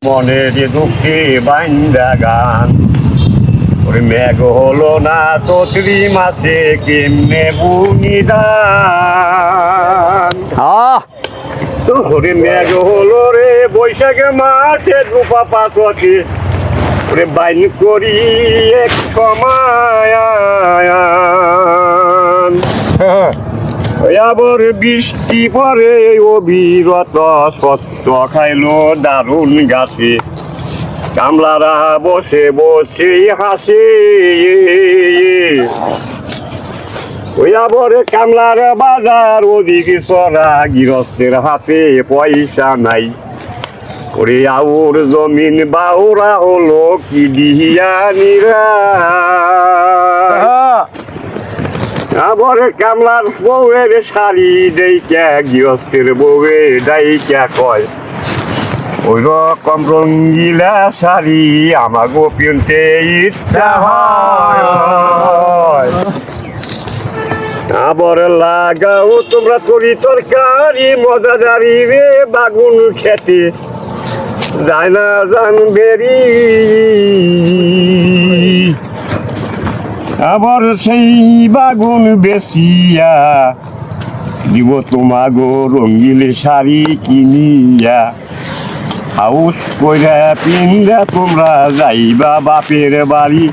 মনের দুঃখে বাইন্দা গান ওরে মেঘ হলো না চৈত্রি মাসে কেমনে বুনিদান ওরে মেঘ হলো রে বৈশাখে মাসে রূপা পাশে ওরে বাইন করি এক সমায়ান আবার বৃষ্টি পরে অবিরত সত্য খাইলো দারুণ গাছে কামলারা বসে বসে হাসে ওই আবার কামলার বাজার ওদিকে চড়া গৃহস্থের হাতে পয়সা নাই ওরে আউর জমিন বাউরা হলো কি দিয়া নিরা আবার কামলার বউয়ের শাড়ি দেইকা গৃহস্থের বউয়ে ডাইকা কয় ওই রকম রঙ্গিলা শাড়ি আমাগো পিনতে ইচ্ছা হয় আবার লাগাও তোমরা তরি তরকারি মজাদারি রে বাগুন খেতে যায় না জান বেরি আবার সেই বাগুন বেশিয়া দিব তোমাগো রঙিল শাড়ি কিনিয়া হাউস কইরা পিন্দা তোমরা যাইবা বাপের বাড়ি।